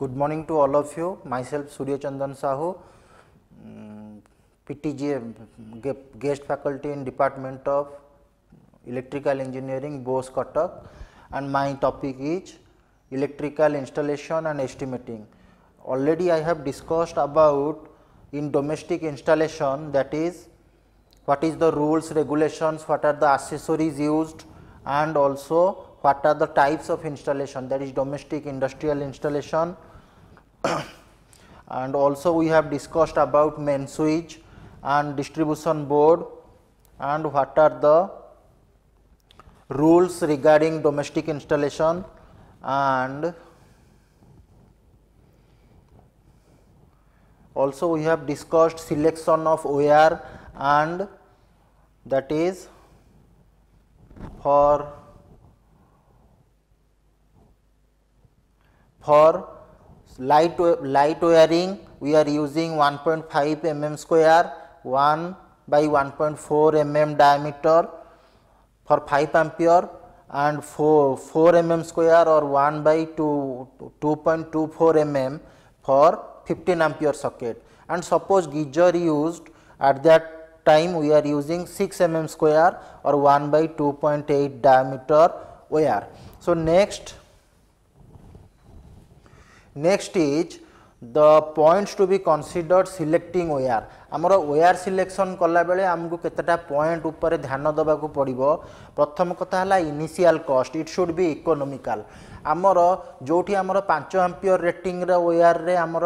Good morning to all of you. Myself Surya Chandan Sahu, PTG guest faculty in Department of Electrical Engineering, Bose Cuttack, and my topic is electrical installation and estimating. Already I have discussed about in domestic installation, that is what is the rules, regulations, what are the accessories used, and also what are the types of installation, that is domestic industrial installation. And also we have discussed about main switch and distribution board and what are the rules regarding domestic installation, and also we have discussed selection of wire, and that is for light wiring we are using 1.5 mm square 1 by 1.4 mm diameter for 5 ampere, and 4 mm square or 1 by 2.24 mm for 15 ampere socket. And suppose geyser used, at that time we are using 6 mm square or 1 by 2.8 diameter wire. So next is the points to be considered selecting wire. आमर wire selection कला बेले आमको केतेटा point ऊपर ध्यान देबा को पड़िबो. प्रथम कथा हला initial cost, it should be economical. आमर जोठी आमर 5 एम्पियर रेटिंग रे वायर रे आमर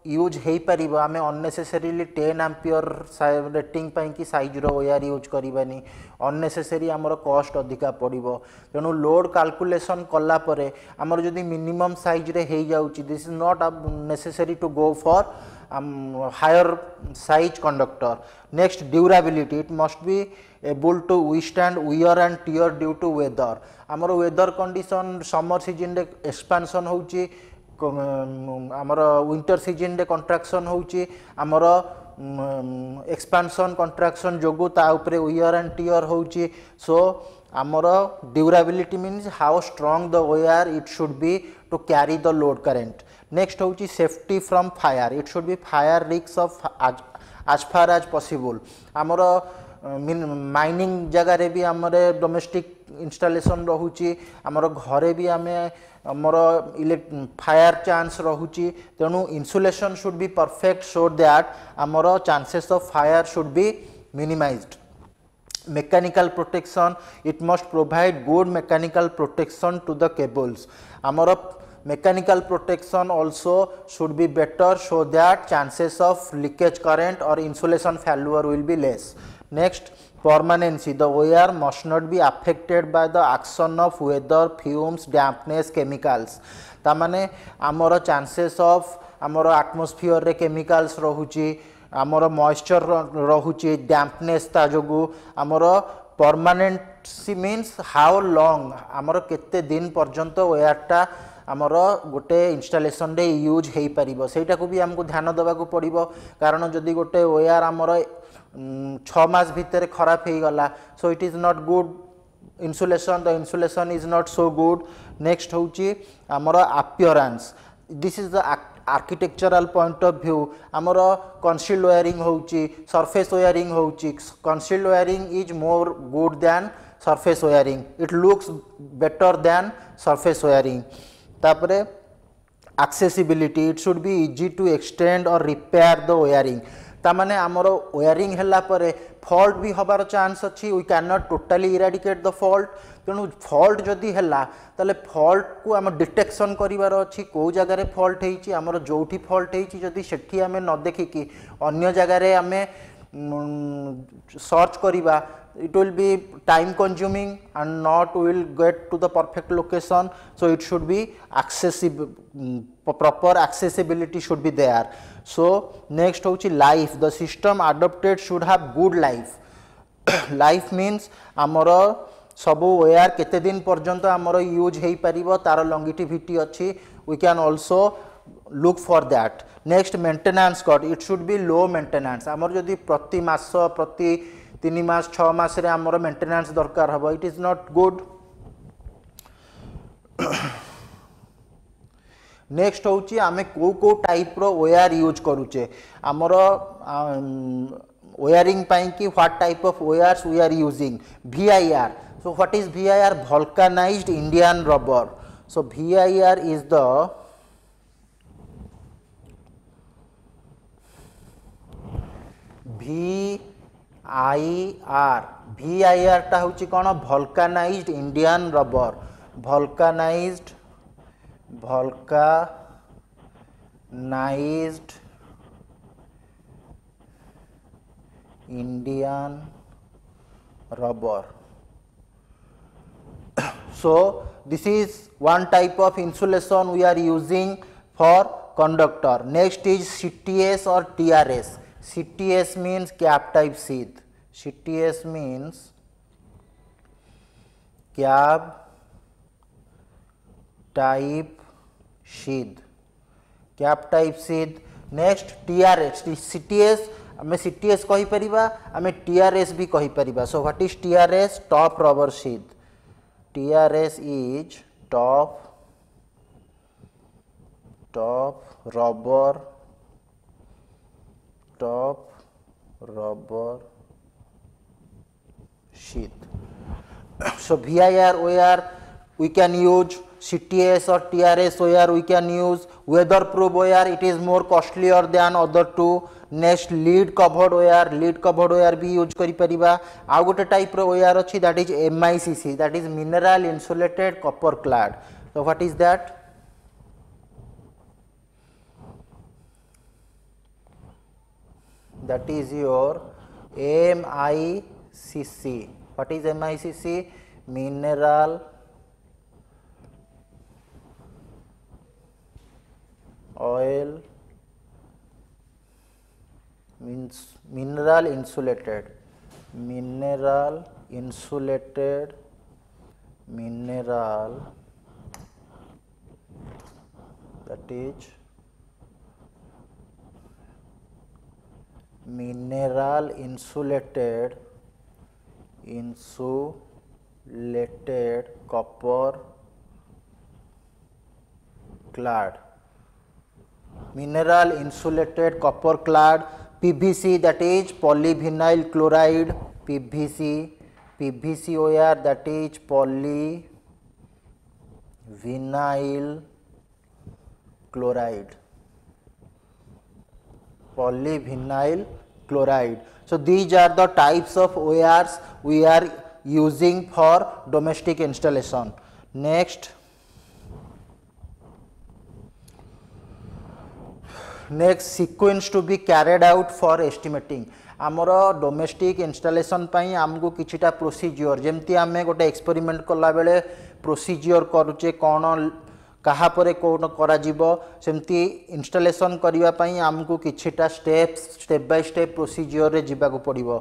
यूज हेई परिबो, आमे अननेसेसरीली 10 एम्पियर रेटिंग पई की साइज रो वायर यूज करबानी, अननेसेसरी आमर कॉस्ट अधिका पड़िबो. तेणु लोड कैलकुलेशन कला परे आमर जदी मिनिमम साइज रे हेई जाउची, this is not necessary to go for higher size conductor. Next, durability, it must be able to withstand wear and tear due to weather. आमर weather condition summer season रे expansion होउची, आमर winter season रे contraction होउची, आमर expansion contraction जोगु ता ऊपर wear and tear होउची. So आमर durability means how strong the wire it should be to carry the load current. Next होउची safety from fire, it should be fire risks of as far as possible. आमर mining जगह रे भी आमर domestic installation रहूची, आमर घरे भी आमे आमर फायर चांस रहूची. तेणु insulation should be perfect so that आमर chances of fire should be minimised. Mechanical protection, it must provide good mechanical protection to the cables. Amara mechanical protection also should be better so that chances of leakage current or insulation failure will be less. Next, permanency, the wire must not be affected by the action of weather, fumes, dampness, chemicals. तामाने आमर chances of आमर atmosphere रे chemicals रहूची, आमर moisture रहूची, dampness ता जोगु आमर permanency means how long आमर केते दिन पर्यंत वायरटा आमर गोटे इंस्टॉलेशन रे यूज हेई परिबो, सेटा को भी हमको ध्यान देबा को पड़िबो. कारण जदी गोटे वायर आमर 6 मास भितर खराब हेई गला, सो it is not good insulation, the insulation is not so good. Next होउची आमर appearance, this is the architectural point of view. आमर concealed wiring होउची, surface wiring होउची. Concealed wiring is more good than surface wiring, it looks better than surface wiring. तापरे accessibility, it should be easy to extend or repair the wiring. तामाने आमर wiring हैला परे fault भी हबार chance अच्छी, we can not totally eradicate the fault. तेणु fault जदि हैला ताले फॉल्ट को आम डिटेक्शन करिवार अच्छी, को जगह रे फॉल्ट हेची, आमर जोठी फॉल्ट हेची जदि सेठी आमे न देखिकी अन्य जगह रे आमे सर्च करिबा, it will be time consuming and not will get to the perfect location. So it should be accessible, proper accessibility should be there. So next होची life, the system adopted should have good life. Life means आमर सबु wire केते दिन पर्यंत आमर use हेई परिबो, तार longevity अच्छी, we can also look for that. Next, maintenance cost, it should be low maintenance. आमर जदि प्रति मास प्रति 3 मास 6 मास रे आमर मेंटेनेंस दरकार हबो, it is not good. Next होची आमे को टाइप रो वायर यूज करूचे आमर वायरिंग पाई कि what type of wires we are using VIR. So what is VIR? Vulcanized Indian rubber. So VIR is the VIR टा होची कोन vulcanized Indian rubber. vulcanized Indian rubber. So this is one type of insulation we are using for conductor. Next is CTS or TRS. CTS means cap type sheath. CTS means cap type sheath. Cap type sheath. Next TRS. CTS आमे CTS कहि परिबा आमे TRS भी कहि परिबा. So what is TRS? Top rubber sheath. TRS is top rubber sheath. So VIR wire we can use, CTS or TRS wire we can use, weatherproof wire it is more costlier than other two. Next lead covered wire भी use करि परिबा. आ गोटे type रो wire अछि that is MICC, that is mineral insulated copper clad. So what is that? That is your MICC. What is MICC? Mineral oil means mineral insulated that is mineral insulated copper clad. Mineral insulated copper clad. PVC that is polyvinyl chloride. PVC wire that is polyvinyl chloride. So these are the types of wires we are using for domestic installation. Next sequence to be carried out for estimating. आमर domestic installation पाई आमको किछिटा procedure जेमती आमे गोटे experiment कला बेले procedure करूचे कौन कहा परे कौन करा जीवो सेमती इंस्टॉलेशन करिवा पाई आमको किछिटा स्टेप बाय स्टेप प्रोसीजर रे जीवा को पड़िबो.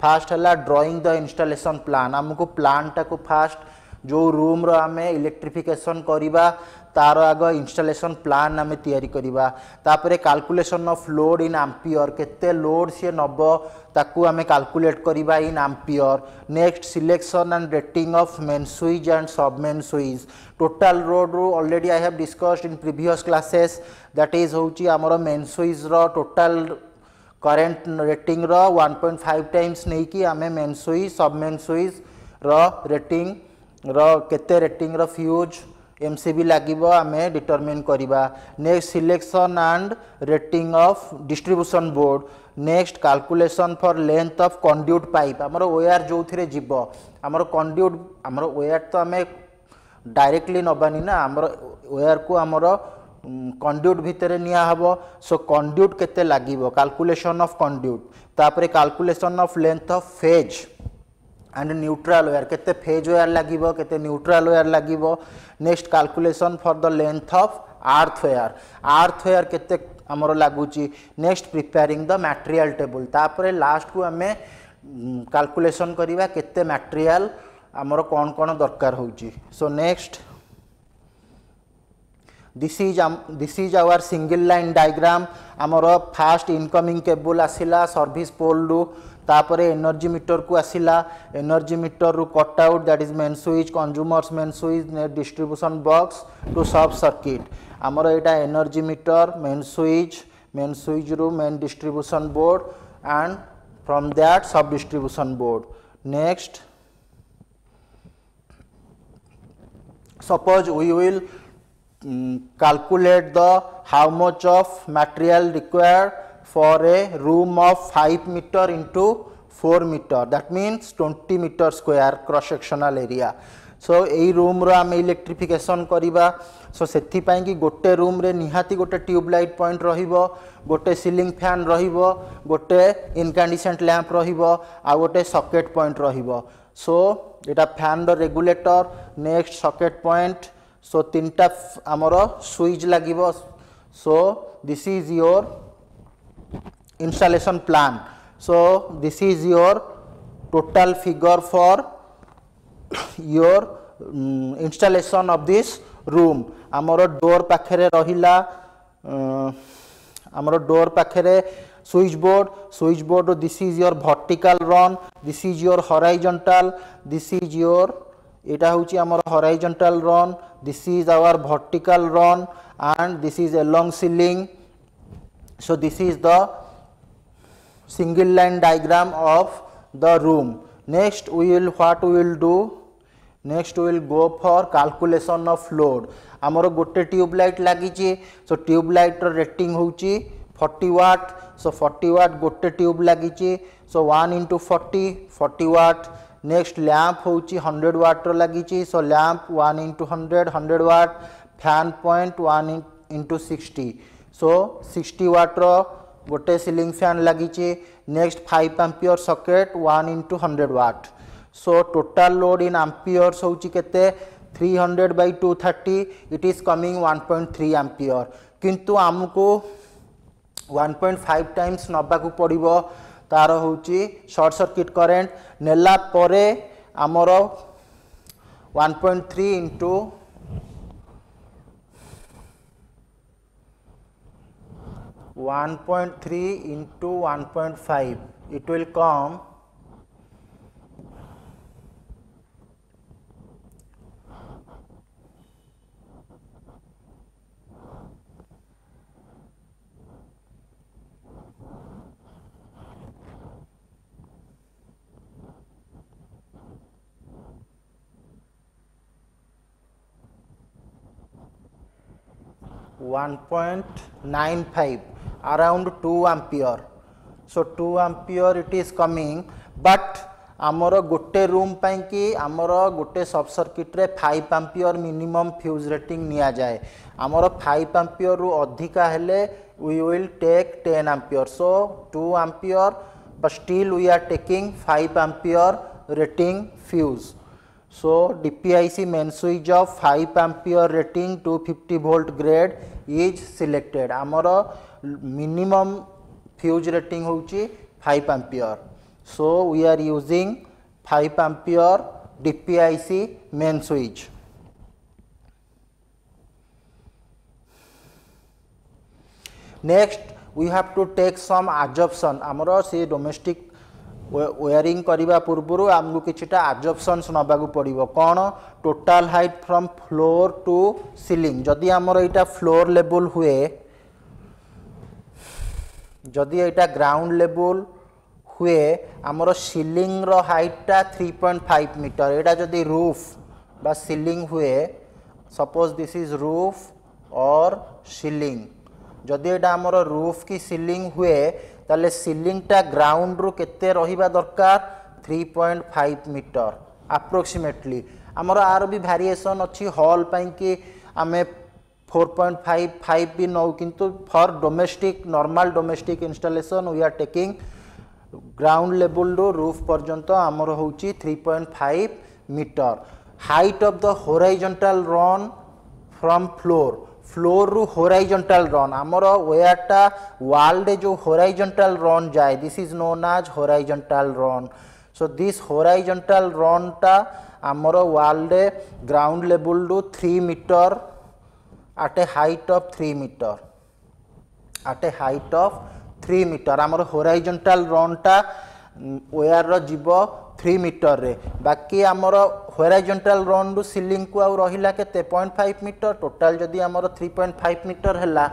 फास्ट हला ड्राइंग द इंस्टॉलेशन प्लान. आमको प्लान टा को फास्ट जो रूम रो आमे इलेक्ट्रिफिकेशन करिबा तार आग इंस्टॉलेशन प्लान आमे तैयारी करिबा. तापरे calculation of load in ampere केते लोड से नबो ताकू आमे कैलकुलेट करिबा in ampere. Next selection and rating of main switch and sub main switch. Total load रो already I have discussed in previous classes. That is होची हमरो main switch रो टोटल करंट रेटिंग रो 1.5 टाइम्स नै कि आमे main switch sub main switch रो rating रो केते रेटिंग रो फ्यूज MCB लागिबो आमे डिटरमिन करिबा. Next selection and rating of distribution board. Next calculation for length of conduit pipe. हमरो वायर जो थिरे जीवो हमरो कंड्यूट हमरो वायर तो आमे डायरेक्टली नबानी ना हमरो वायर को हमरो कंड्यूट भितरे निया हबो. सो कंड्यूट केते लागिबो कैलकुलेशन ऑफ कंड्यूट. तापरे calculation of length of phase and neutral wire केते फेज वायर लागिबो केते न्यूट्रल वायर लागिबो. Next calculation for the length of earth wire केते हमरो लागुची. Next preparing the material table. तापरे लास्ट को हमें कैलकुलेशन करिवा केते मटेरियल हमरो कोन कोन दरकार होची. So next this is our single line diagram. हमरो फास्ट इनकमिंग केबल आसिला सर्विस पोल रु. तापरे एनर्जी मीटर को आसिला. एनर्जी मीटर रु cut out that is main switch consumer's main switch distribution box to sub circuit. आमर एटा energy meter main switch रू main distribution board and from that sub distribution board. Next suppose we will calculate the how much of material required for a room of 5 meter into 4 meter, that means 20 meter square cross sectional area. so ei room ro am electrification kariba. so sethi pai ki gote room re nihati gote tube light point rahibo, gote ceiling fan rahibo, gote incandescent lamp rahibo, a gote socket point rahibo. so एटा fan रो regulator. Next socket point. So तीनटा आमर switch लागिबो. So this is your installation plan. So this is your total figure for your installation of this room. आमर door पाखरे रहिला आमर door पाखरे switch board. This is your vertical run, this is your horizontal, this is your एटा होची हमर horizontal run, this is our vertical run and this is along ceiling. So this is the single line diagram of the room. Next we will what we will do. Next we will go for calculation of load. हमर गोटे tubelight लागी. सो tubelight रो rating होची 40 वाट. सो 40 वाट गोटे tube लगी. So 1 into 40 watt. Next lamp होची 100 watt रो लगी. So lamp 1 into 100 watt. Fan point 1 into 60. So 60 watt रो गोटे सीलिंग फैन लगी. Next 5 ampere socket 1 into 100 watt. So total load in amperes होची केते 300 by 230. It is coming 1.3 ampere. किंतु आमको 1.5 टाइम्स नबाकू पड़िबो. तार होची शॉर्ट सर्किट करेंट नेला परे आमर 1.3 into 1.5 it will come 1.95 around 2 ampere. so 2 ampere it is coming. but आमर गोटे रूम पाई कि आमर गोटे सब सर्किट रे 5 एम्पियर मिनिमम फ्यूज रेटिंग निया जाए. आमर 5 एम्पियर रु अधिका हेले we will take 10 ampere. So 2 ampere but still we are taking 5 ampere rating fuse. So DPIC main switch of 5 ampere rating 250 volt grade is selected. आमर minimum fuse rating होची 5 ampere. So we are using 5 ampere DPIC main switch. Next we have to take some adsorption. आमर से domestic wearing करबा पूर्व आमको किछटा adsorptions नबाकू पड़िबो. कौन total height from floor to ceiling. जदि आमर एटा फ्लोर लेवल हुए, जदि एटा ग्राउंड लेवल हुए, आमर सीलिंग रो हाइटटा 3.5 मीटर. एटा जदि रूफ बा सीलिंग हुए, सपोज दिस इज रूफ और सीलिंग. जदि एटा आमर रूफ की सीलिंग हुए ताले सीलिंग टा ग्राउंड रु केते रहिबा दरकार 3.5 मीटर अप्रोक्सीमेटली. आमर आर भी वेरिएशन अच्छी हॉल पाई कि आमे 4.55 भी नौ, किंतु for domestic normal domestic installation we are taking ground level रु रूफ पर्यंत आमर होची 3.5 metre. Height of the horizontal run from floor, floor रु हॉरिजॉन्टल रन. आमर वेयरटा वाल रे जो हॉरिजॉन्टल रन जाए, this is known as horizontal run. So this horizontal run टा आमर वाल रे ग्राउंड लेवल रु 3 metre at a height of 3 meter. at a height of 3 meter आमर हॉरिजॉन्टल रन टा वायर रो जीव 3 मीटर रे बाकी आमर हॉरिजॉन्टल रन रु सीलिंग को आउ रहिला केते 0.5 मीटर टोटल जदी आमर 3.5 मीटर हैला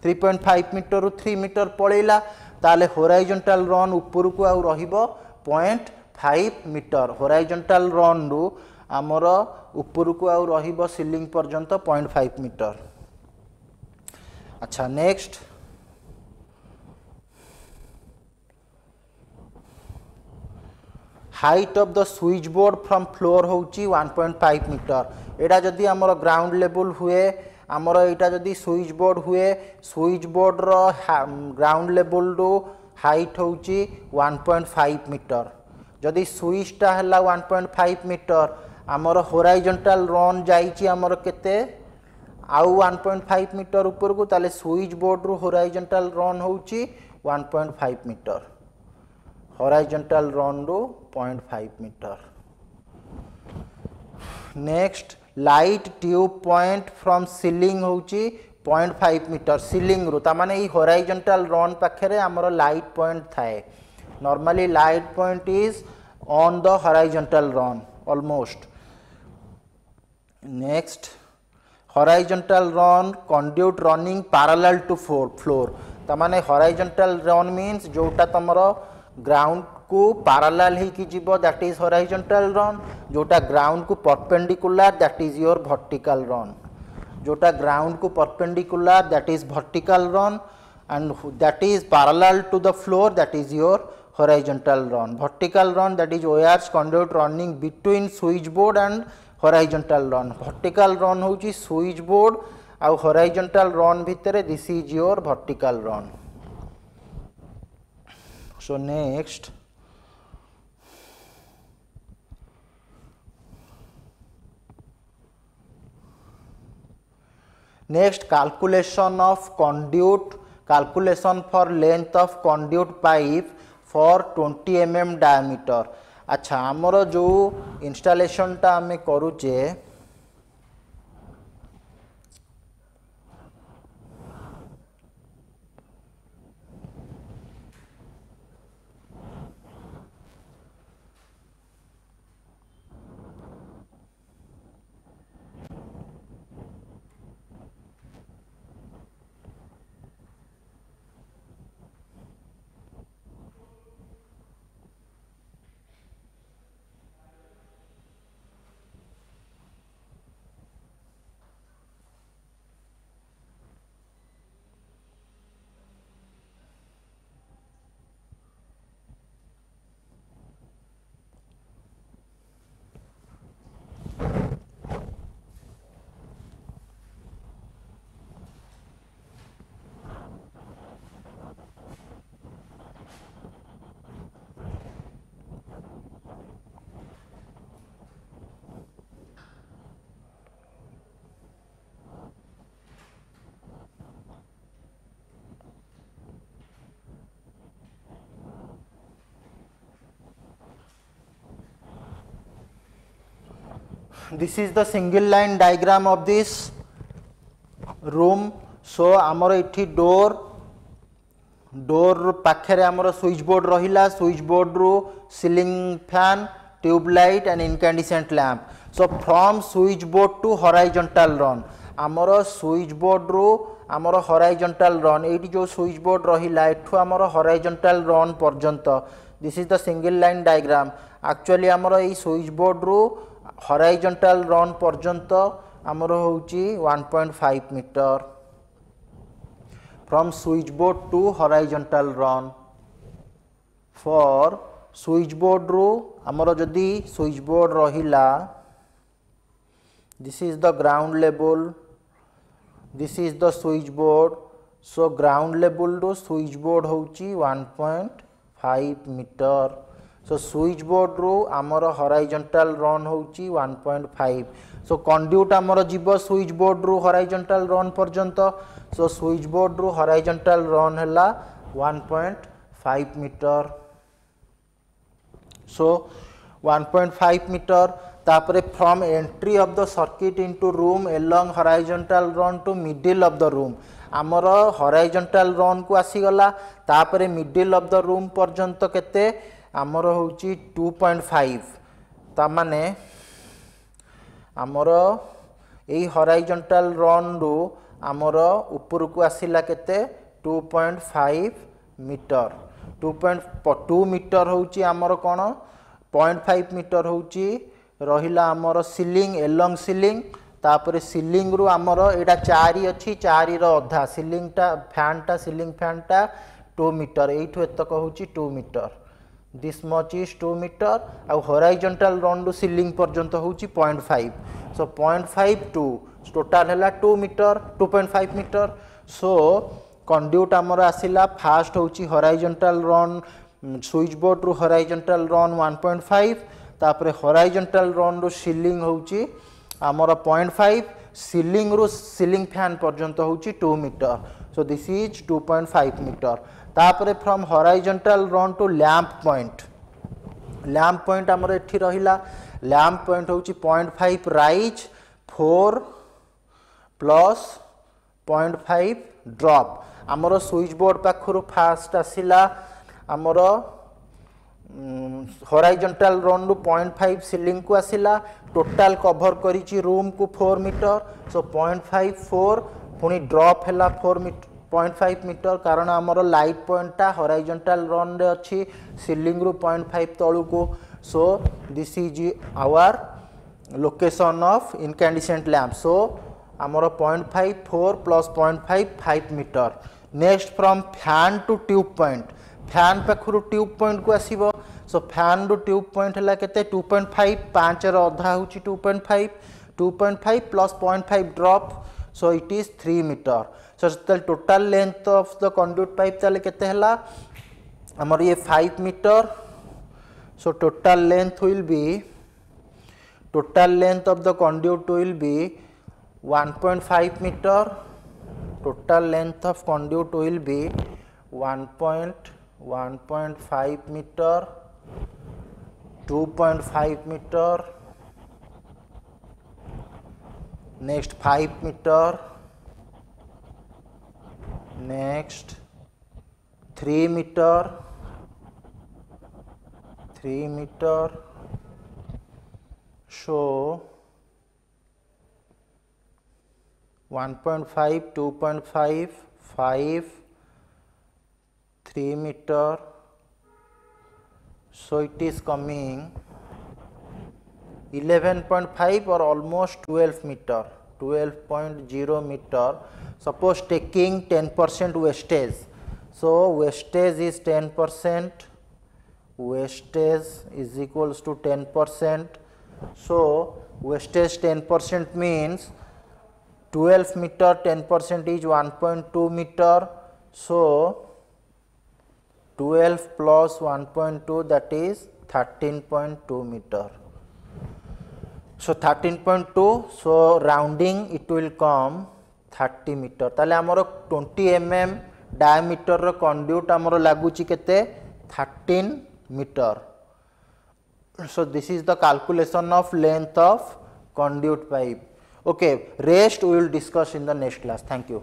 3.5 मीटर रु 3 मीटर पळेला ताले हॉरिजॉन्टल रन ऊपर को आउ रहिबो 0.5 मीटर हॉरिजॉन्टल रन रु आमर ऊपर को आउ रहिबो सीलिंग पर्यंत 0.5 मीटर। अच्छा next height of the switch board from floor होची 1.5 मीटर एटा जदी आमर ग्राउंड लेवल हुए आमर एटा जदी स्विच बोर्ड हुए स्विच बोर्ड रो ग्राउंड लेवल रो हाइट होची 1.5 मीटर जदी स्विच टा हला 1.5 मीटर आमर हॉरिजॉन्टल रन जाईची आमर केते आउ 1.5 मीटर ऊपर को ताले स्विच बोर्ड रो हॉरिजॉन्टल रन होची 1.5 मीटर हॉरिजॉन्टल रन रो 0.5 metre. Next light tube point from ceiling होची 0.5 मीटर सीलिंग रो ता माने ई हॉरिजॉन्टल रन पाखरे हमरो लाइट पॉइंट थाए normally light point is on the horizontal run almost. Next horizontal run conduit running parallel to floor ता माने horizontal run means जोटा तमरो ground को पैरेलल ही की जीवो दैट इज हॉरिजॉन्टल रन जोटा ग्राउंड को perpendicular that is your vertical run जोटा ग्राउंड को perpendicular that is vertical run and that is parallel to the floor that is your horizontal run vertical run that is wires conduit running between switch board and horizontal run vertical run होची switch board आ horizontal run भितरे this is your vertical run. So next calculation of conduit calculation for length of conduit pipe for 20 mm diameter। अच्छा हमरो जो installation टा हमें करूचे this is the single line diagram of this room। so amar ethi door पाखरे amar switch board रहिला switch board row ceiling fan tube light and incandescent lamp। so from switch board to horizontal run amar switch board row amar horizontal run एठी जो switch board रहिला एठु amar horizontal run पर्यंत this is the single line diagram। actually amar ei switch board रो horizontal run पर्यंत आमर होची 1.5 metre from switch board to horizontal run for switch board रो आमर जदी स्विच बोर्ड रहिला this is the ground level this is the switch board. So ground level रो switch board होची 1.5 मीटर। सो स्विच बोर्ड रो आमर horizontal run होची 1.5। So conduit आमर जीव स्विच बोर्ड रो हॉरिजॉन्टल रन पर्यंत। सो स्विच बोर्ड रो हॉरिजॉन्टल रन हैला 1.5 मीटर। सो 1.5 मीटर तापरे from entry of the circuit into room along horizontal run to middle of the room आमर horizontal run को आसी गला तापरे मिडिल ऑफ द रूम पर्यंत केते आमर होची 2.5 तामाने आमर यही हॉराइजॉन्टल रन रू आमर ऊपर को आसिला केते 2.5 मीटर 2.2 मीटर होची आमर कोन 0.5 मीटर होची रहिला आमर सीलिंग एलॉन्ग सीलिंग तापर सीलिंग रु आमर एटा 4 अछि 4 रो अधा सीलिंग टा फैन टा सीलिंग फैन टा 2 मीटर एठो एतक होची 2 metre this much is 2 metre आ हॉराइजॉन्टल रन रु सीलिंग पर्यंत होची 0.5 सो 0.5 टू टोटल हला 2 मीटर 2.5 मीटर सो कंड्यूट आमर आसिला फास्ट होची हॉराइजॉन्टल रन स्विच बोर्ड रु हॉराइजॉन्टल रन 1.5 तापर हॉराइजॉन्टल रन रु सीलिंग होची आमर 0.5 सीलिंग रु सीलिंग फैन पर्यंत होची 2 metre so this is 2.5 metre तापर from horizontal run to lamp point आमर एठी रहिला लैंप पॉइंट होची 0.5 राइज 4 प्लस 0.5 ड्रॉप आमर स्विच बोर्ड पाखरु फास्ट आसिला आमर हॉराइजॉन्टल रन रु 0.5 सीलिंग को आसिला टोटल कवर करिची रूम को 4 मीटर सो 0.5 4 पुनी ड्रॉप हैला 0.5 मीटर कारण आमर लाइट पॉइंट टा हॉराइजॉन्टल रन रे अछि सीलिंग रु 0.5 तळु को so this is our location of incandescent lamp so आमर 0.5 4 plus 0.5 5 metre next from fan to tube point fan पाखरु ट्यूब पॉइंट को आसीबो सो फैन रो ट्यूब पॉइंट हला केते 2.5 5 रो अधा होची 2.5 plus 0.5 drop so it is 3 metre so total length of the conduct pipe ताले केते हला हमर ये 5 metre so total length of the conduit will be 1.5 meter total length of conduit will be 1.5 meter 2.5 meter next 5 meter next 3 meter so 1.5 2.5 5 3 meter so it is coming 11.5 or almost 12 meter 12.0 meter suppose taking 10% wastage so wastage is 10% wastage is equals to 10% so wastage 10% means 12 meter 10% is 1.2 meter so 12 plus 1.2 that is 13.2 meter so 13.2 so rounding it will come 30 meter ताले हमरो 20 mm diameter रो conduit हमरो लागुची केते 13 meter so this is the calculation of length of conduit pipe okay rest we will discuss in the next class thank you